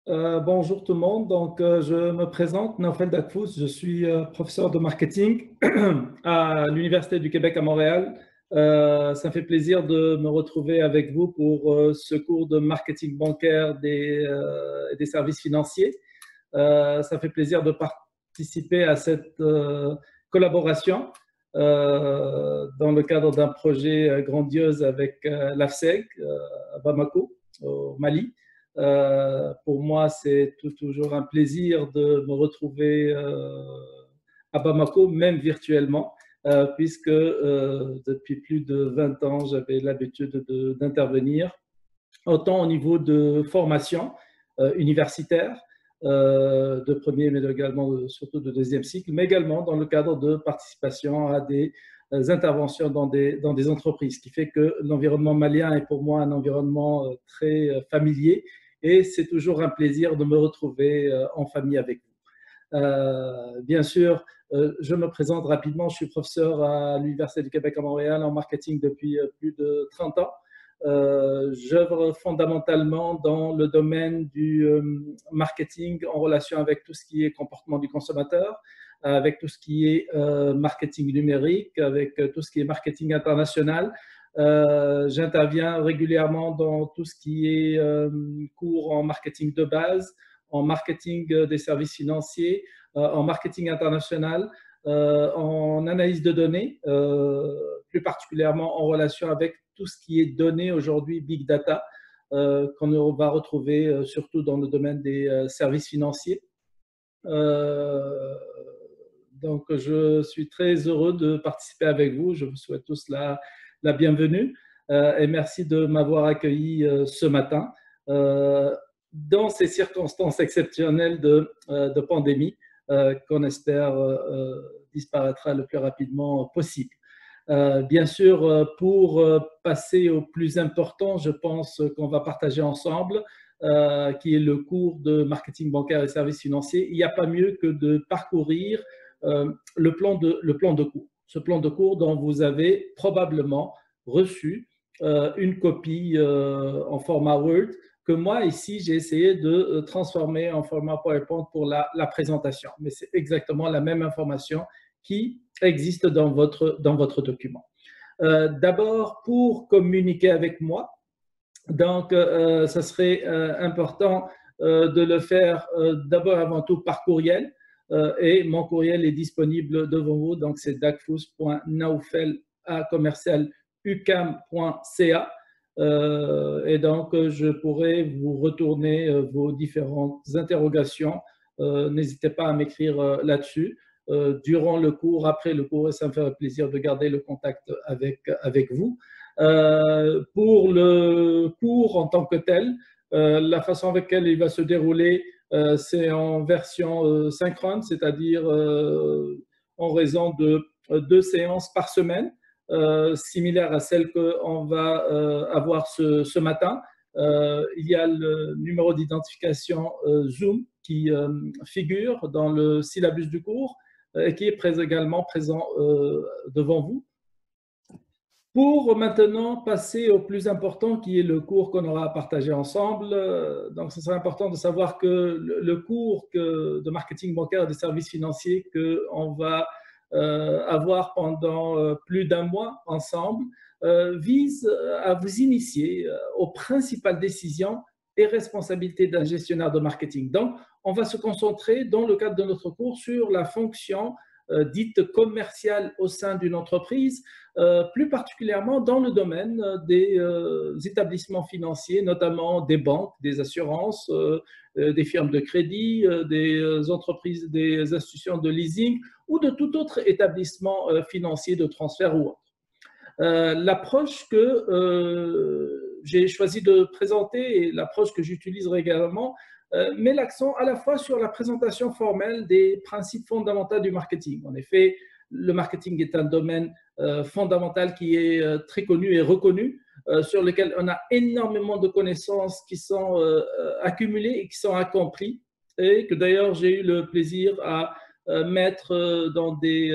Bonjour tout le monde. Je me présente, Naufel Dakfous. Je suis professeur de marketing à l'Université du Québec à Montréal. Ça me fait plaisir de me retrouver avec vous pour ce cours de marketing bancaire et des services financiers. Ça me fait plaisir de participer à cette collaboration dans le cadre d'un projet grandiose avec l'AFSEG à Bamako, au Mali. Pour moi, c'est toujours un plaisir de me retrouver à Bamako, même virtuellement, puisque depuis plus de 20 ans, j'avais l'habitude d'intervenir, autant au niveau de formation universitaire, de premier, mais également surtout de deuxième cycle, mais également dans le cadre de participation à des interventions dans des entreprises, ce qui fait que l'environnement malien est pour moi un environnement très familier et c'est toujours un plaisir de me retrouver en famille avec vous. Bien sûr, je me présente rapidement, je suis professeur à l'Université du Québec à Montréal en marketing depuis plus de 30 ans. J'œuvre fondamentalement dans le domaine du marketing en relation avec tout ce qui est comportement du consommateur, avec tout ce qui est marketing numérique, avec tout ce qui est marketing international. J'interviens régulièrement dans tout ce qui est cours en marketing de base, en marketing des services financiers, en marketing international, en analyse de données, plus particulièrement en relation avec tout ce qui est données aujourd'hui, big data, qu'on va retrouver surtout dans le domaine des services financiers. Donc, je suis très heureux de participer avec vous. Je vous souhaite tous la bienvenue et merci de m'avoir accueilli ce matin dans ces circonstances exceptionnelles de pandémie qu'on espère disparaîtra le plus rapidement possible. Bien sûr, pour passer au plus important, je pense qu'on va partager ensemble, qui est le cours de marketing bancaire et services financiers. Il n'y a pas mieux que de parcourir le plan de cours. Ce plan de cours dont vous avez probablement reçu une copie en format Word que moi, ici, j'ai essayé de transformer en format PowerPoint pour la présentation. Mais c'est exactement la même information qui existe dans votre document. D'abord, pour communiquer avec moi, donc, ça serait important de le faire d'abord avant tout par courriel. Et mon courriel est disponible devant vous. Donc, c'est dakfous.naufel@ucam.ca. Et donc, je pourrais vous retourner vos différentes interrogations. N'hésitez pas à m'écrire là-dessus durant le cours, après le cours, et ça me ferait plaisir de garder le contact avec vous. Pour le cours en tant que tel, la façon avec laquelle il va se dérouler, c'est en version synchrone, c'est-à-dire en raison de 2 séances par semaine, similaires à celles qu'on va avoir ce matin. Il y a le numéro d'identification Zoom qui figure dans le syllabus du cours et qui est également présent devant vous. Pour maintenant passer au plus important, qui est le cours qu'on aura à partager ensemble, donc ce serait important de savoir que le cours de marketing bancaire et des services financiers qu'on va avoir pendant plus d'un mois ensemble vise à vous initier aux principales décisions et responsabilités d'un gestionnaire de marketing. Donc, on va se concentrer dans le cadre de notre cours sur la fonction dite commerciale au sein d'une entreprise, plus particulièrement dans le domaine des établissements financiers, notamment des banques, des assurances, des firmes de crédit, des entreprises, des institutions de leasing ou de tout autre établissement financier de transfert ou autre. L'approche que j'ai choisi de présenter et l'approche que j'utilise régulièrement met l'accent à la fois sur la présentation formelle des principes fondamentaux du marketing. En effet, le marketing est un domaine fondamental qui est très connu et reconnu, sur lequel on a énormément de connaissances qui sont accumulées et qui sont accomplies, et que d'ailleurs j'ai eu le plaisir à mettre dans des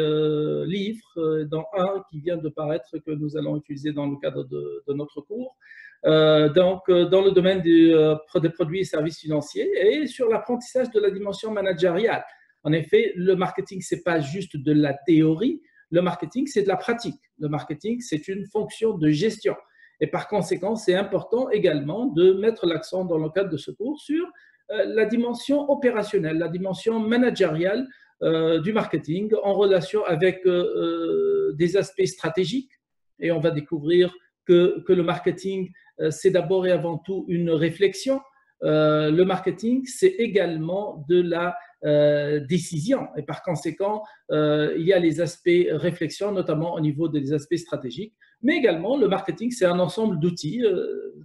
livres, dans un qui vient de paraître que nous allons utiliser dans le cadre de notre cours. dans le domaine des produits et services financiers et sur l'apprentissage de la dimension managériale. En effet, le marketing, ce n'est pas juste de la théorie, le marketing, c'est de la pratique. Le marketing, c'est une fonction de gestion. Et par conséquent, c'est important également de mettre l'accent dans le cadre de ce cours sur la dimension opérationnelle, la dimension managériale du marketing en relation avec des aspects stratégiques. Et on va découvrir que le marketing, c'est d'abord et avant tout une réflexion. Le marketing, c'est également de la décision. Et par conséquent, il y a les aspects réflexion, notamment au niveau des aspects stratégiques. Mais également, le marketing, c'est un ensemble d'outils.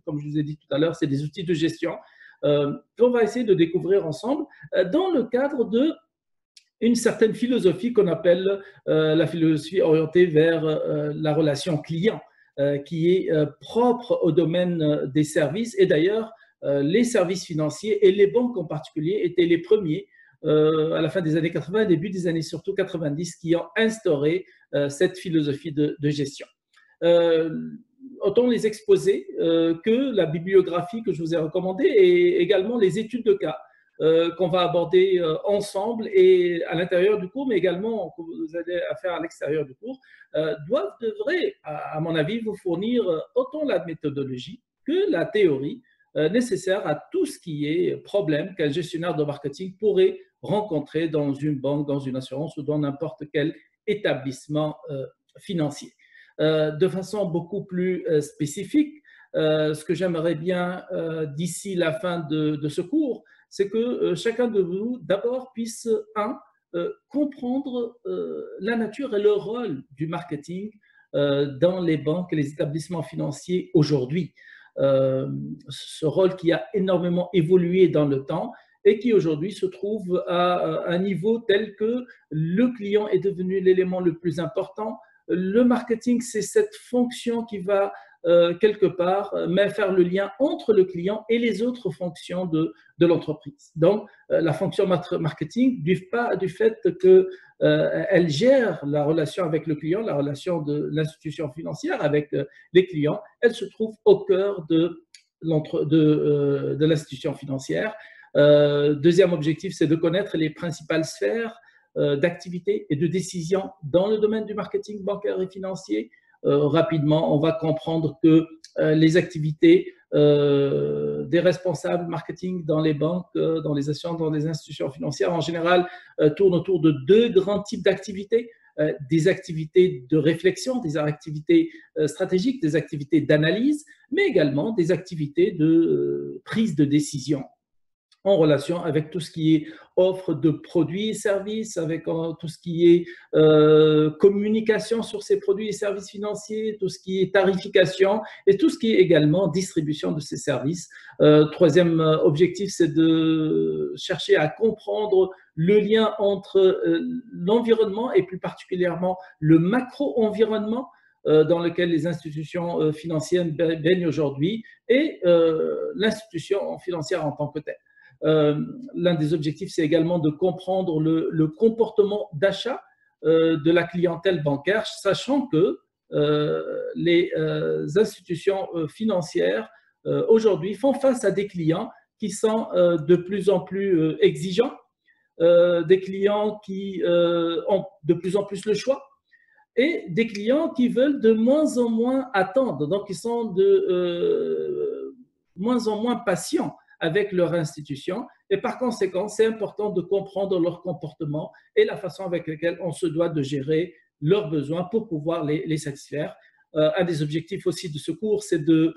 Comme je vous ai dit tout à l'heure, c'est des outils de gestion qu'on va essayer de découvrir ensemble dans le cadre de une certaine philosophie qu'on appelle la philosophie orientée vers la relation client, qui est propre au domaine des services. Et d'ailleurs, les services financiers et les banques en particulier étaient les premiers à la fin des années 80, début des années surtout 90, qui ont instauré cette philosophie de gestion. Autant les exposés que la bibliographie que je vous ai recommandée et également les études de cas qu'on va aborder ensemble et à l'intérieur du cours, mais également que vous allez faire à l'extérieur du cours, devraient, à mon avis, vous fournir autant la méthodologie que la théorie nécessaire à tout ce qui est problème qu'un gestionnaire de marketing pourrait rencontrer dans une banque, dans une assurance ou dans n'importe quel établissement financier. De façon beaucoup plus spécifique, ce que j'aimerais bien d'ici la fin de ce cours, c'est que chacun de vous d'abord puisse, comprendre la nature et le rôle du marketing dans les banques et les établissements financiers aujourd'hui. Ce rôle qui a énormément évolué dans le temps et qui aujourd'hui se trouve à un niveau tel que le client est devenu l'élément le plus important. Le marketing, c'est cette fonction qui va quelque part faire le lien entre le client et les autres fonctions de l'entreprise. Donc, la fonction marketing, du fait qu'elle gère la relation avec le client, la relation de l'institution financière avec les clients, elle se trouve au cœur de l'institution financière. Deuxième objectif, c'est de connaître les principales sphères d'activité et de décision dans le domaine du marketing bancaire et financier. Rapidement, on va comprendre que les activités des responsables marketing dans les banques, dans les assurances, dans les institutions financières, en général, tournent autour de deux grands types d'activités. Des activités de réflexion, des activités stratégiques, des activités d'analyse, mais également des activités de prise de décision en relation avec tout ce qui est offre de produits et services, avec tout ce qui est communication sur ces produits et services financiers, tout ce qui est tarification et tout ce qui est également distribution de ces services. Troisième objectif, c'est de chercher à comprendre le lien entre l'environnement et plus particulièrement le macro-environnement dans lequel les institutions financières baignent aujourd'hui et l'institution financière en tant que telle. L'un des objectifs, c'est également de comprendre le comportement d'achat de la clientèle bancaire, sachant que les institutions financières aujourd'hui font face à des clients qui sont de plus en plus exigeants, des clients qui ont de plus en plus le choix et des clients qui veulent de moins en moins attendre, donc ils sont de moins en moins patients avec leur institution et par conséquent, c'est important de comprendre leur comportement et la façon avec laquelle on se doit de gérer leurs besoins pour pouvoir les satisfaire. Un des objectifs aussi de ce cours, c'est de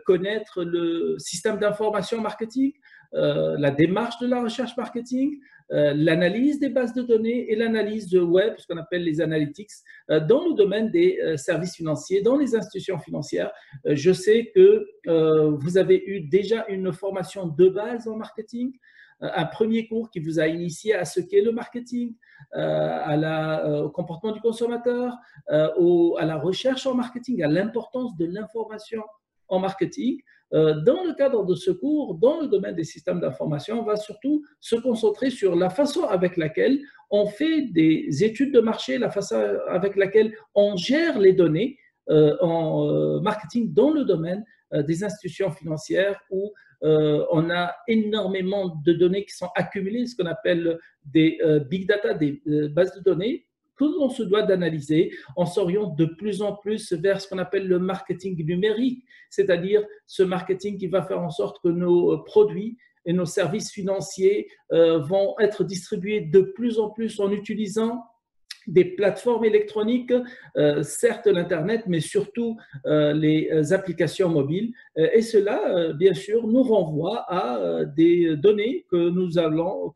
connaître le système d'information marketing, la démarche de la recherche marketing, l'analyse des bases de données et l'analyse de web, ce qu'on appelle les analytics, dans le domaine des services financiers, dans les institutions financières. Je sais que vous avez eu déjà une formation de base en marketing, un premier cours qui vous a initié à ce qu'est le marketing, au comportement du consommateur, à la recherche en marketing, à l'importance de l'information en marketing. Dans le cadre de ce cours, dans le domaine des systèmes d'information, on va surtout se concentrer sur la façon avec laquelle on fait des études de marché, la façon avec laquelle on gère les données en marketing dans le domaine des institutions financières où on a énormément de données qui sont accumulées, ce qu'on appelle des big data, des bases de données que l'on se doit d'analyser. On s'oriente de plus en plus vers ce qu'on appelle le marketing numérique, c'est-à-dire ce marketing qui va faire en sorte que nos produits et nos services financiers vont être distribués de plus en plus en utilisant des plateformes électroniques, certes l'Internet, mais surtout les applications mobiles. Et cela, bien sûr, nous renvoie à des données que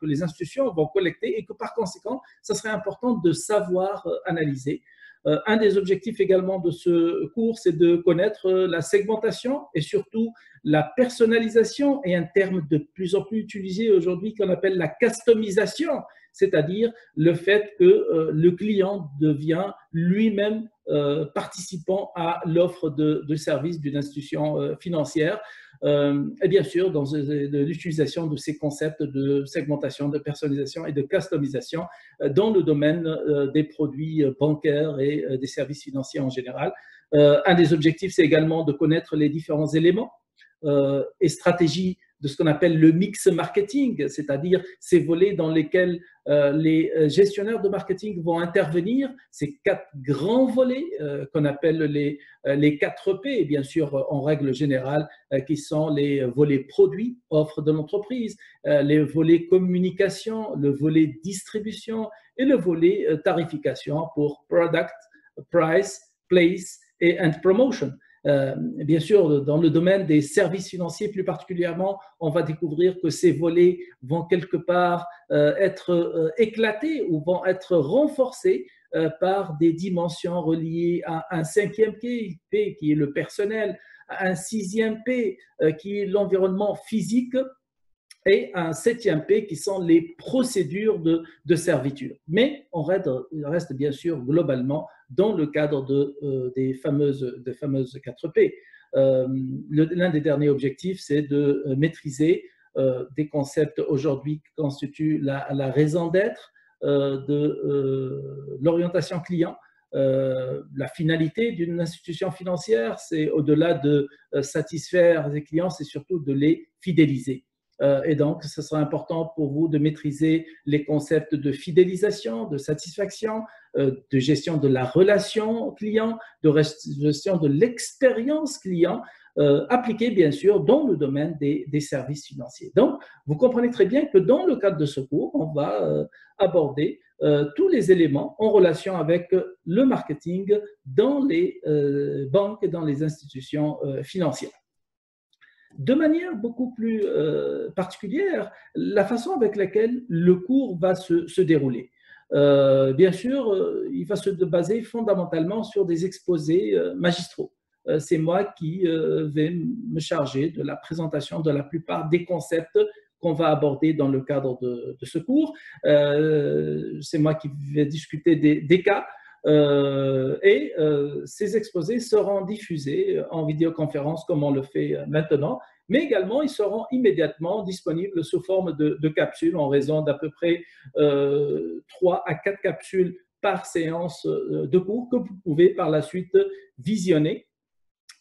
les institutions vont collecter et que par conséquent, ça serait important de savoir analyser. Un des objectifs également de ce cours, c'est de connaître la segmentation et surtout la personnalisation, et un terme de plus en plus utilisé aujourd'hui qu'on appelle la customisation, c'est-à-dire le fait que le client devient lui-même participant à l'offre de services d'une institution financière. Et bien sûr, dans l'utilisation de ces concepts de segmentation, de personnalisation et de customisation dans le domaine des produits bancaires et des services financiers en général. Un des objectifs, c'est également de connaître les différents éléments et stratégies de ce qu'on appelle le mix marketing, c'est-à-dire ces volets dans lesquels les gestionnaires de marketing vont intervenir, ces 4 grands volets qu'on appelle les 4 P, et bien sûr en règle générale, qui sont les volets produits, offre de l'entreprise, les volets communication, le volet distribution et le volet tarification pour product, price, place and promotion. Bien sûr, dans le domaine des services financiers plus particulièrement, on va découvrir que ces volets vont quelque part être éclatés ou vont être renforcés par des dimensions reliées à un 5e P qui est le personnel, à un 6e P qui est l'environnement physique, et un 7e P qui sont les procédures de servitude. Mais on reste bien sûr globalement dans le cadre des fameuses 4 P. L'un des derniers objectifs, c'est de maîtriser des concepts aujourd'hui qui constituent la raison d'être de l'orientation client. La finalité d'une institution financière, c'est au-delà de satisfaire les clients, c'est surtout de les fidéliser. Et donc, ce sera important pour vous de maîtriser les concepts de fidélisation, de satisfaction, de gestion de la relation client, de gestion de l'expérience client, appliquée bien sûr dans le domaine des services financiers. Donc, vous comprenez très bien que dans le cadre de ce cours, on va aborder tous les éléments en relation avec le marketing dans les banques et dans les institutions financières. De manière beaucoup plus particulière, la façon avec laquelle le cours va se dérouler. Bien sûr, il va se baser fondamentalement sur des exposés magistraux. C'est moi qui vais me charger de la présentation de la plupart des concepts qu'on va aborder dans le cadre de ce cours. C'est moi qui vais discuter des cas. Ces exposés seront diffusés en vidéoconférence comme on le fait maintenant, mais également ils seront immédiatement disponibles sous forme de capsules en raison d'à peu près 3 à 4 capsules par séance de cours que vous pouvez par la suite visionner.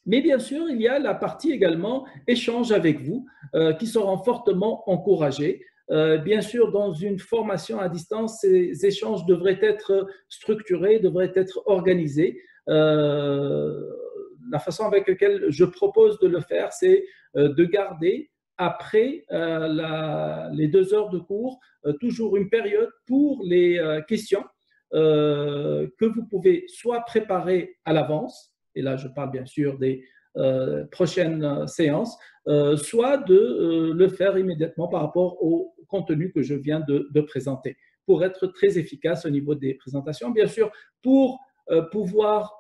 Mais bien sûr, il y a la partie également échange avec vous qui seront fortement encouragés. Bien sûr, dans une formation à distance, ces échanges devraient être structurés, devraient être organisés. La façon avec laquelle je propose de le faire, c'est de garder après les 2 heures de cours toujours une période pour les questions que vous pouvez soit préparer à l'avance, et là je parle bien sûr des prochaines séances, soit de le faire immédiatement par rapport au contenu que je viens de présenter, pour être très efficace au niveau des présentations. Bien sûr, pour pouvoir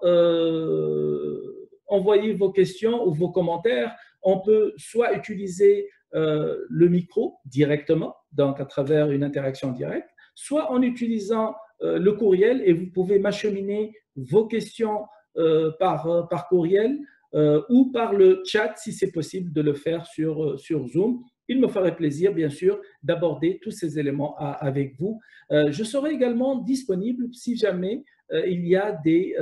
envoyer vos questions ou vos commentaires, on peut soit utiliser le micro directement, donc à travers une interaction directe, soit en utilisant le courriel, et vous pouvez m'acheminer vos questions par courriel ou par le chat si c'est possible de le faire sur Zoom. Il me ferait plaisir, bien sûr, d'aborder tous ces éléments avec vous. Je serai également disponible si jamais il y a des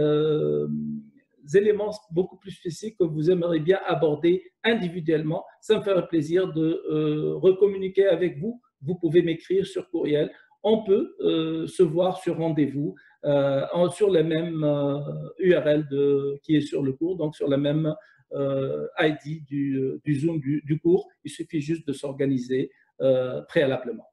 éléments beaucoup plus spécifiques que vous aimeriez bien aborder individuellement, ça me ferait plaisir de recommuniquer avec vous. Vous pouvez m'écrire sur courriel. On peut se voir sur rendez-vous sur la même URL qui est sur le cours, donc sur la même ID du Zoom du cours. Il suffit juste de s'organiser préalablement.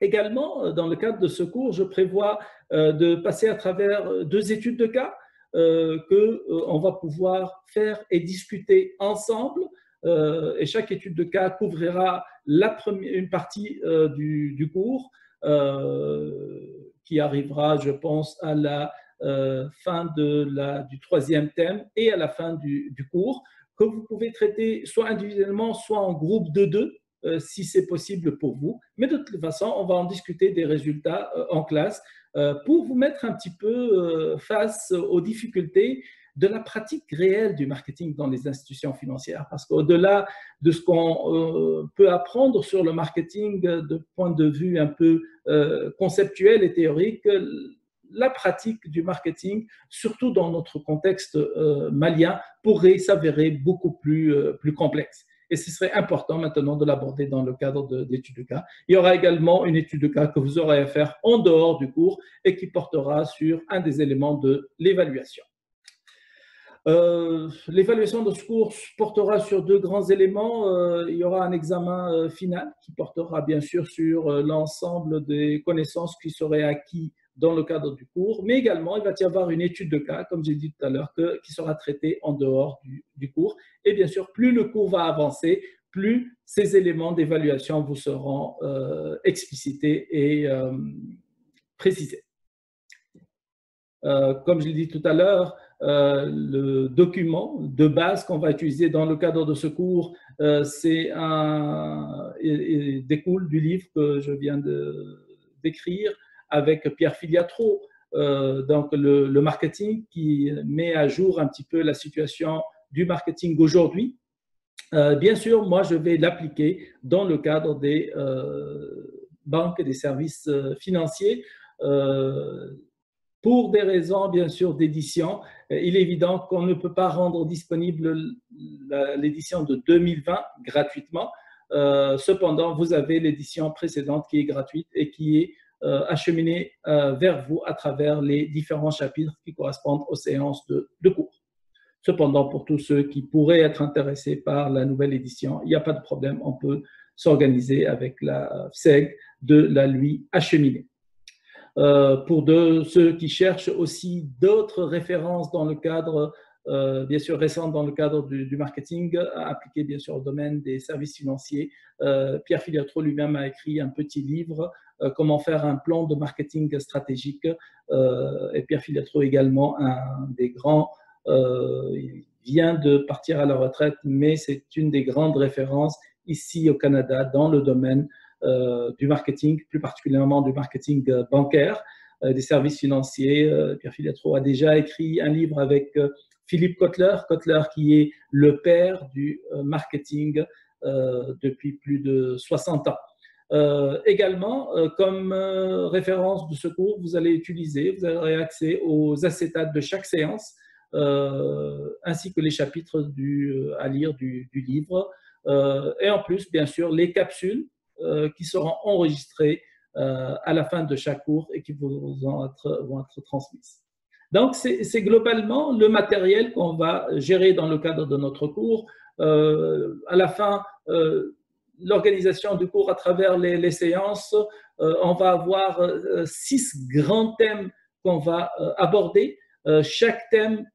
Également, dans le cadre de ce cours, je prévois de passer à travers 2 études de cas qu'on va pouvoir faire et discuter ensemble. Et chaque étude de cas couvrira une partie du cours qui arrivera, je pense, à la fin du 3e thème et à la fin du cours, que vous pouvez traiter soit individuellement, soit en groupe de 2, si c'est possible pour vous. Mais de toute façon, on va en discuter des résultats en classe pour vous mettre un petit peu face aux difficultés de la pratique réelle du marketing dans les institutions financières. Parce qu'au-delà de ce qu'on peut apprendre sur le marketing de point de vue un peu conceptuel et théorique, la pratique du marketing, surtout dans notre contexte malien, pourrait s'avérer beaucoup plus complexe. Et ce serait important maintenant de l'aborder dans le cadre d'études de cas. Il y aura également une étude de cas que vous aurez à faire en dehors du cours et qui portera sur un des éléments de l'évaluation. L'évaluation de ce cours portera sur 2 grands éléments. Il y aura un examen final qui portera bien sûr sur l'ensemble des connaissances qui seraient acquises dans le cadre du cours, mais également il va y avoir une étude de cas, comme j'ai dit tout à l'heure, qui sera traitée en dehors du cours. Et bien sûr, plus le cours va avancer, plus ces éléments d'évaluation vous seront explicités et précisés. Comme je l'ai dit tout à l'heure, le document de base qu'on va utiliser dans le cadre de ce cours, découle du livre que je viens d'écrire avec Pierre Filiatro, donc le marketing, qui met à jour un petit peu la situation du marketing aujourd'hui. Bien sûr, moi, je vais l'appliquer dans le cadre des banques et des services financiers. Pour des raisons, bien sûr, d'édition, il est évident qu'on ne peut pas rendre disponible l'édition de 2020 gratuitement. Cependant, vous avez l'édition précédente qui est gratuite et qui est acheminée vers vous à travers les différents chapitres qui correspondent aux séances de cours. Cependant, pour tous ceux qui pourraient être intéressés par la nouvelle édition, il n'y a pas de problème, on peut s'organiser avec la FSEG de la lui acheminer. Pour ceux qui cherchent aussi d'autres références dans le cadre, bien sûr récentes dans le cadre du marketing, appliqué bien sûr au domaine des services financiers, Pierre Filiatro lui-même a écrit un petit livre, Comment faire un plan de marketing stratégique, et Pierre Filiatro également, un des grands, il vient de partir à la retraite, mais c'est une des grandes références ici au Canada dans le domaine du marketing, plus particulièrement du marketing bancaire, des services financiers. Pierre Filiatro a déjà écrit un livre avec Philippe Kotler, qui est le père du marketing depuis plus de 60 ans. Également, comme référence de ce cours, vous vous aurez accès aux acétates de chaque séance, ainsi que les chapitres à lire du livre. Et en plus, bien sûr, les capsules qui seront enregistrées à la fin de chaque cours et qui vont être transmises. Donc, c'est globalement le matériel qu'on va gérer dans le cadre de notre cours. À la fin, l'organisation du cours à travers les séances, on va avoir 6 grands thèmes qu'on va aborder. Chaque thème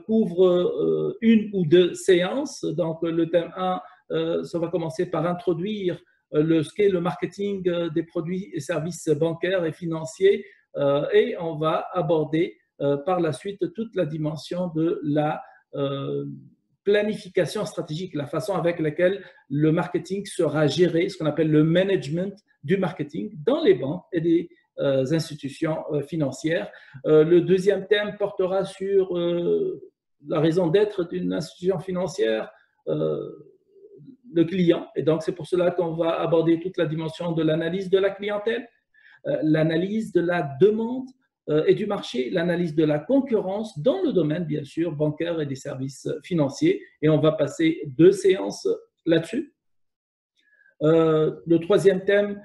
couvre 1 ou 2 séances. Donc, le thème 1, ça va commencer par introduire ce qu'est le marketing des produits et services bancaires et financiers, et on va aborder par la suite toute la dimension de la planification stratégique, la façon avec laquelle le marketing sera géré, ce qu'on appelle le management du marketing dans les banques et des institutions financières. Le 2e thème portera sur la raison d'être d'une institution financière, le client. Et donc, c'est pour cela qu'on va aborder toute la dimension de l'analyse de la clientèle, l'analyse de la demande, et du marché, l'analyse de la concurrence dans le domaine, bien sûr, bancaire et des services financiers. Et on va passer 2 séances là-dessus. Le troisième thème,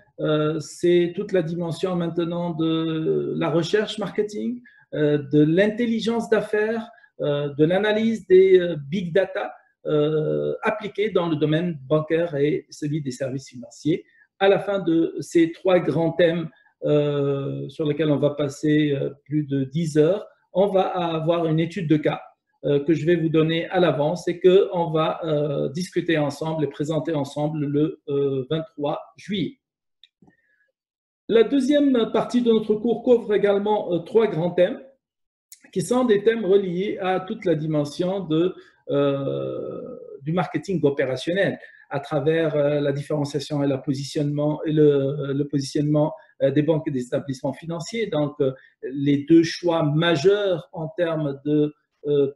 c'est toute la dimension maintenant de la recherche marketing, de l'intelligence d'affaires, de l'analyse des big data appliquées dans le domaine bancaire et celui des services financiers. À la fin de ces 3 grands thèmes sur lesquels on va passer plus de 10 heures, on va avoir une étude de cas que je vais vous donner à l'avance et qu'on va discuter ensemble et présenter ensemble le 23 juillet. La deuxième partie de notre cours couvre également 3 grands thèmes qui sont des thèmes reliés à toute la dimension du marketing opérationnel à travers la différenciation et le positionnement des banques et des établissements financiers. Donc, les 2 choix majeurs en termes de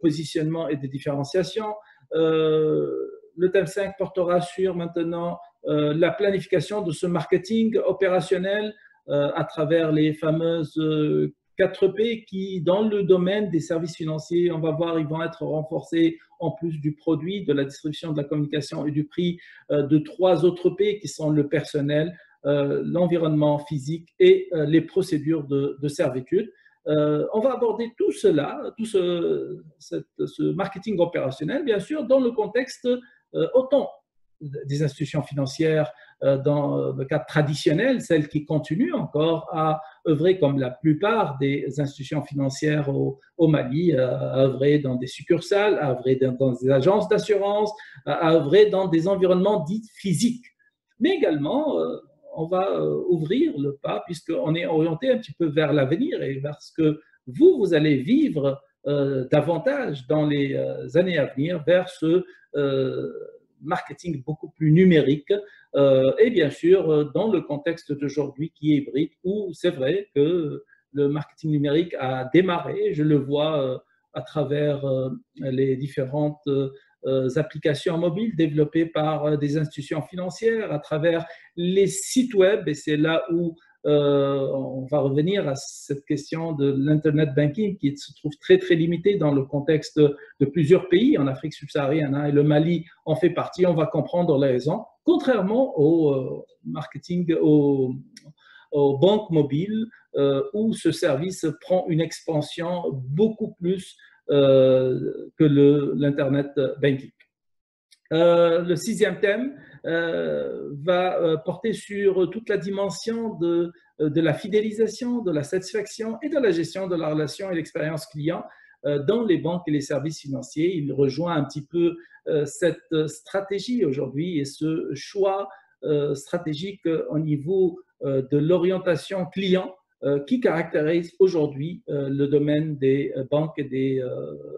positionnement et de différenciation. Le thème 5 portera sur maintenant la planification de ce marketing opérationnel à travers les fameuses 4P qui, dans le domaine des services financiers, on va voir, ils vont être renforcés en plus du produit, de la distribution, de la communication et du prix, de 3 autres P qui sont le personnel, l'environnement physique et les procédures de servitude. On va aborder tout cela, tout ce marketing opérationnel, bien sûr, dans le contexte autant des institutions financières dans le cadre traditionnel, celles qui continuent encore à œuvrer comme la plupart des institutions financières au Mali, à œuvrer dans des succursales, à œuvrer dans des agences d'assurance, à œuvrer dans des environnements dits physiques. Mais également, on va ouvrir le pas puisqu'on est orienté un petit peu vers l'avenir et vers ce que vous allez vivre davantage dans les années à venir vers ce marketing beaucoup plus numérique et bien sûr dans le contexte d'aujourd'hui qui est hybride où c'est vrai que le marketing numérique a démarré, je le vois à travers les différentes applications mobiles développées par des institutions financières, à travers les sites web, et c'est là où on va revenir à cette question de l'Internet banking qui se trouve très, très limité dans le contexte de plusieurs pays, en Afrique subsaharienne, hein, et le Mali en fait partie, on va comprendre les raisons, contrairement au marketing, aux banques mobiles, où ce service prend une expansion beaucoup plus que l'Internet banking. Le 6e thème va porter sur toute la dimension de la fidélisation, de la satisfaction et de la gestion de la relation et l'expérience client dans les banques et les services financiers. Il rejoint un petit peu cette stratégie aujourd'hui et ce choix stratégique au niveau de l'orientation client qui caractérise aujourd'hui le domaine des banques et des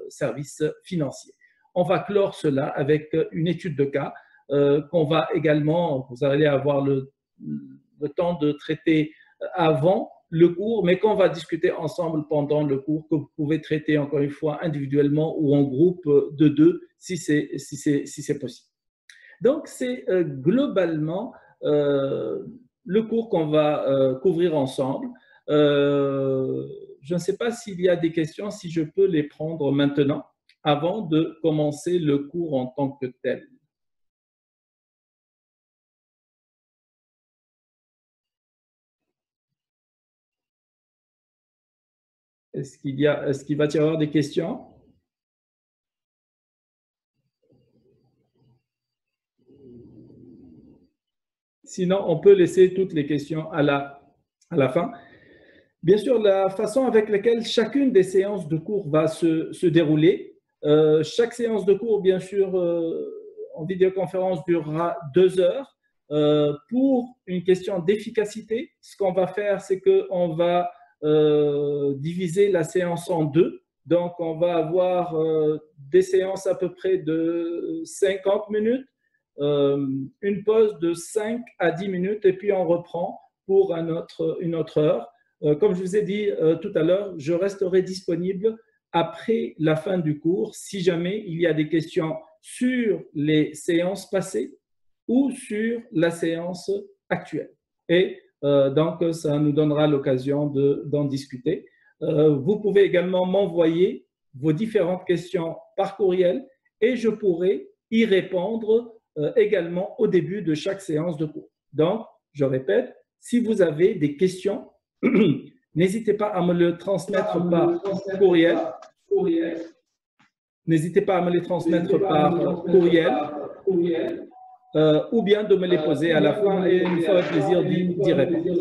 services financiers. On va clore cela avec une étude de cas qu'on va également, vous allez avoir le temps de traiter avant le cours, mais qu'on va discuter ensemble pendant le cours, que vous pouvez traiter encore une fois individuellement ou en groupe de 2 si c'est possible. Donc, c'est globalement le cours qu'on va couvrir ensemble. Je ne sais pas s'il y a des questions, si je peux les prendre maintenant avant de commencer le cours en tant que tel. Est-ce qu'il va y avoir des questions? Sinon, on peut laisser toutes les questions à la fin. Bien sûr, la façon avec laquelle chacune des séances de cours va se dérouler. Chaque séance de cours, bien sûr, en vidéoconférence durera 2 heures. Pour une question d'efficacité, ce qu'on va faire, c'est qu'on va diviser la séance en 2. Donc, on va avoir des séances à peu près de 50 minutes, une pause de 5 à 10 minutes et puis on reprend pour une autre heure. Comme je vous ai dit tout à l'heure, je resterai disponible après la fin du cours si jamais il y a des questions sur les séances passées ou sur la séance actuelle. Et donc, ça nous donnera l'occasion d'en discuter. Vous pouvez également m'envoyer vos différentes questions par courriel et je pourrai y répondre également au début de chaque séance de cours. Donc, je répète, si vous avez des questions, n'hésitez pas à me le transmettre par courriel. N'hésitez pas à me les transmettre par courriel ou bien de me les poser à la fin et il me fera plaisir d'y répondre.